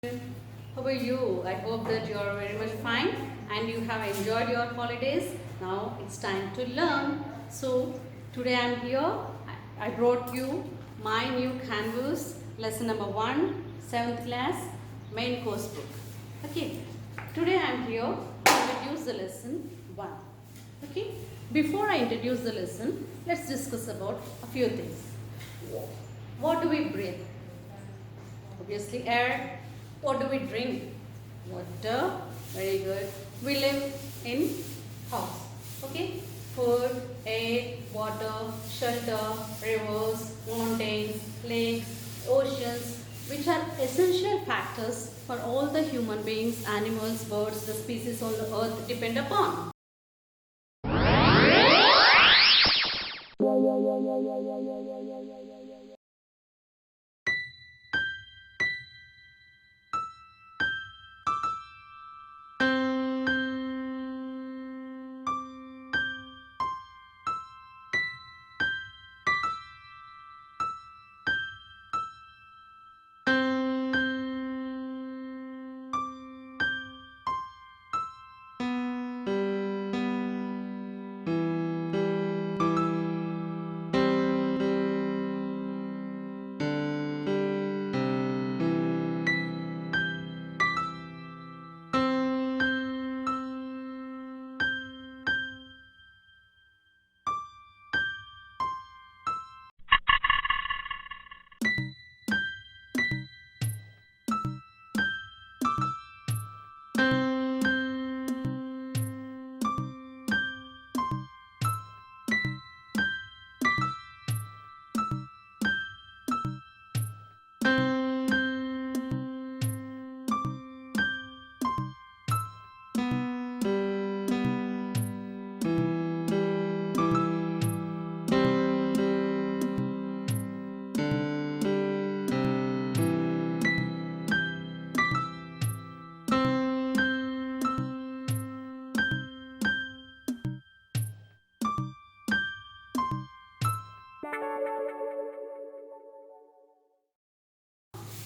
How are you? I hope that you are very much fine and you have enjoyed your holidays. Now it's time to learn. So today I am here. I brought you my new canvas, lesson number 1, 7th class, main course book. Okay. Today I am here to introduce the lesson 1. Okay. Before I introduce the lesson, let's discuss about a few things. What do we breathe? Obviously air. What do we drink? Water. Very good. We live in house. Okay. Food, air, water, shelter, rivers, mountains, lakes, oceans, which are essential factors for all the human beings, animals, birds, the species on the earth depend upon.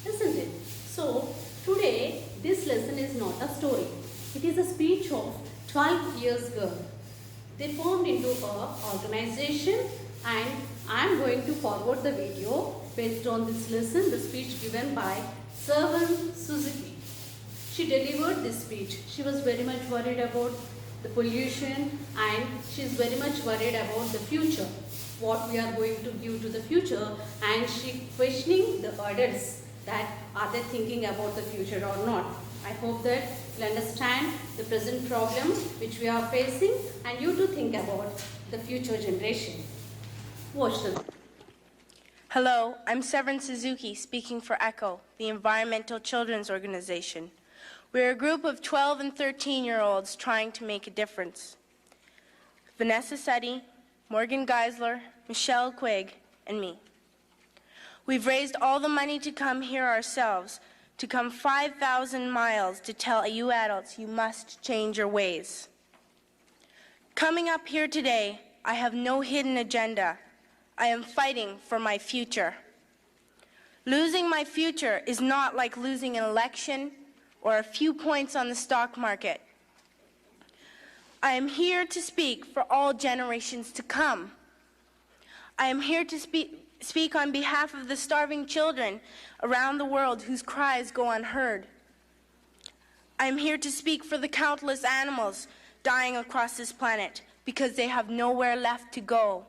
Isn't it? So, today this lesson is not a story. It is a speech of 12 years girl. They formed into a organization and I am going to forward the video based on this lesson, the speech given by Servan Suzuki. She delivered this speech. She was very much worried about the pollution and she is very much worried about the future, what we are going to give to the future, and she questioning the adults that are they thinking about the future or not. I hope that you'll understand the present problems which we are facing and you to think about the future generation. Watch them. Hello, I'm Severin Suzuki speaking for ECHO, the Environmental Children's Organization. We're a group of 12 and 13-year-olds trying to make a difference. Vanessa Seti, Morgan Geisler, Michelle Quigg, and me. We've raised all the money to come here ourselves, to come 5,000 miles to tell you adults you must change your ways. Coming up here today, I have no hidden agenda. I am fighting for my future. Losing my future is not like losing an election or a few points on the stock market. I am here to speak for all generations to come. I am here to speak on behalf of the starving children around the world whose cries go unheard. I am here to speak for the countless animals dying across this planet because they have nowhere left to go.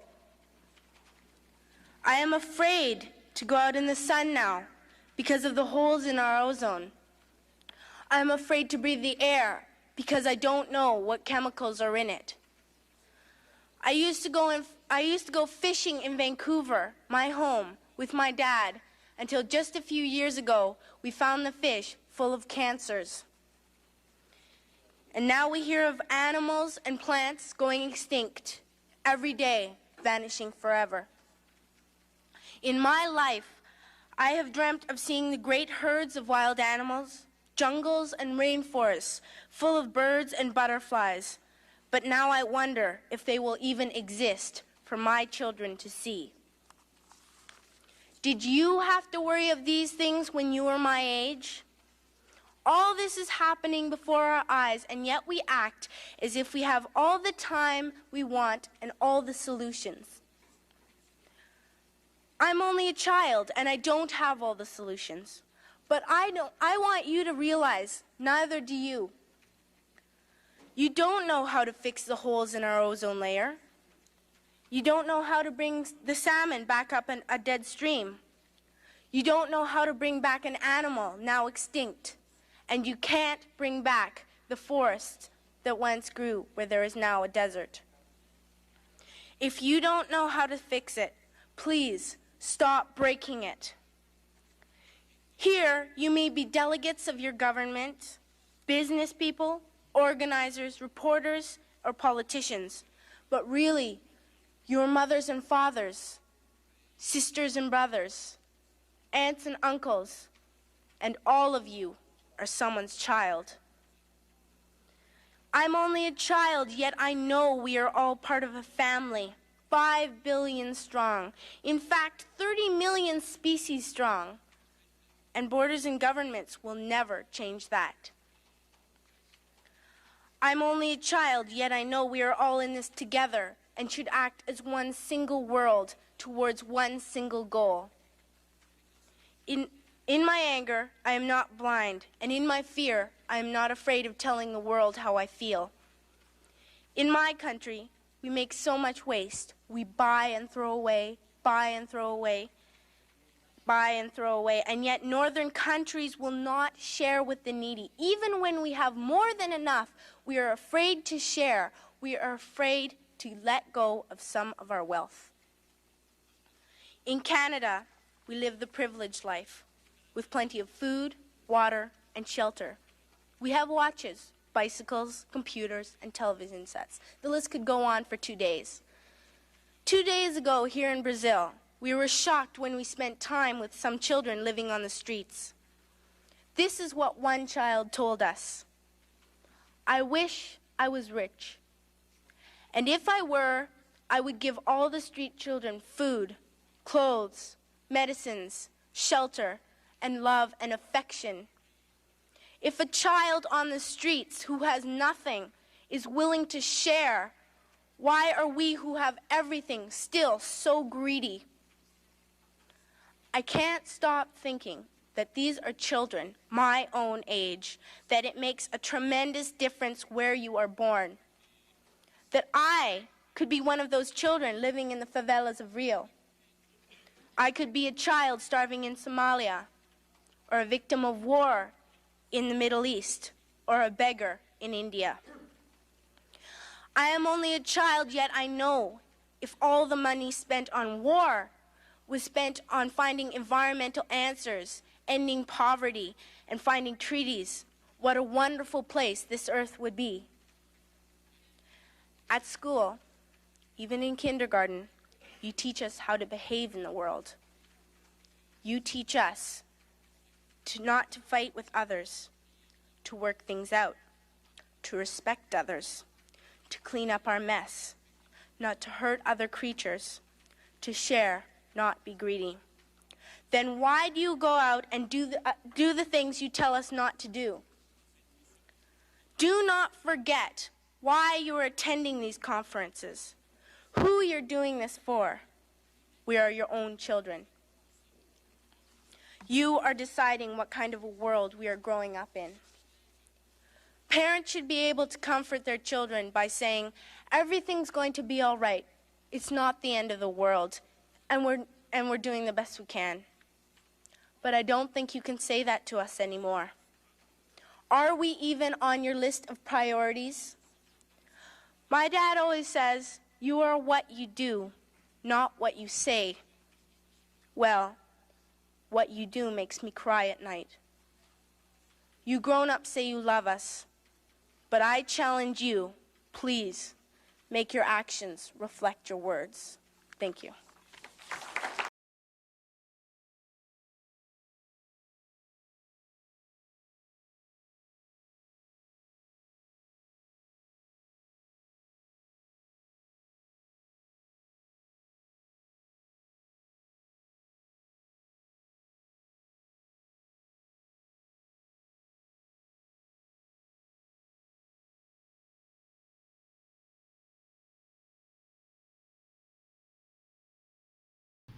I am afraid to go out in the sun now because of the holes in our ozone. I am afraid to breathe the air because I don't know what chemicals are in it. I used to go fishing in Vancouver, my home, with my dad, until just a few years ago we found the fish full of cancers. And now we hear of animals and plants going extinct, every day vanishing forever. In my life, I have dreamt of seeing the great herds of wild animals, jungles and rainforests full of birds and butterflies, but now I wonder if they will even exist for my children to see. Did you have to worry of these things when you were my age? All this is happening before our eyes, and yet we act as if we have all the time we want and all the solutions. I'm only a child, and I don't have all the solutions. But I want you to realize, neither do you. You don't know how to fix the holes in our ozone layer. You don't know how to bring the salmon back up a dead stream. You don't know how to bring back an animal now extinct. And you can't bring back the forest that once grew where there is now a desert. If you don't know how to fix it, please stop breaking it. Here, you may be delegates of your government, business people, organizers, reporters, or politicians, but really, your mothers and fathers, sisters and brothers, aunts and uncles, and all of you are someone's child. I'm only a child, yet I know we are all part of a family, 5 billion strong. In fact, 30 million species strong. And borders and governments will never change that. I'm only a child, yet I know we are all in this together and should act as one single world towards one single goal. In my anger, I am not blind, and in my fear, I am not afraid of telling the world how I feel. In my country, we make so much waste. We buy and throw away, buy and throw away, buy and throw away, and yet northern countries will not share with the needy. Even when we have more than enough, we are afraid to share. We are afraid to let go of some of our wealth. In Canada, we live the privileged life, with plenty of food, water, and shelter. We have watches, bicycles, computers, and television sets. The list could go on for 2 days. 2 days ago, here in Brazil, we were shocked when we spent time with some children living on the streets. This is what one child told us. I wish I was rich. And if I were, I would give all the street children food, clothes, medicines, shelter, and love and affection. If a child on the streets who has nothing is willing to share, why are we who have everything still so greedy? I can't stop thinking that these are children my own age, that it makes a tremendous difference where you are born, that I could be one of those children living in the favelas of Rio. I could be a child starving in Somalia, or a victim of war in the Middle East, or a beggar in India. I am only a child, yet I know if all the money spent on war was spent on finding environmental answers, ending poverty, and finding treaties, what a wonderful place this earth would be. At school, even in kindergarten, you teach us how to behave in the world. You teach us not to fight with others, to work things out, to respect others, to clean up our mess, not to hurt other creatures, to share, not be greedy. Then why do you go out and do the things you tell us not to do? Do not forget why you are attending these conferences, who you're doing this for. We are your own children. You are deciding what kind of a world we are growing up in. Parents should be able to comfort their children by saying, everything's going to be all right. It's not the end of the world, and we're doing the best we can. But I don't think you can say that to us anymore. Are we even on your list of priorities? My dad always says, you are what you do, not what you say. Well, what you do makes me cry at night. You grown-ups say you love us, but I challenge you, please, make your actions reflect your words. Thank you.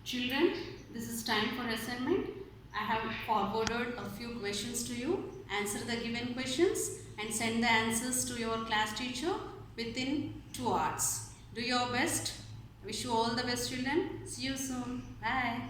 Children, this is time for assignment. I have forwarded a few questions to you. Answer the given questions and send the answers to your class teacher within 2 hours. Do your best. Wish you all the best, children. See you soon. Bye.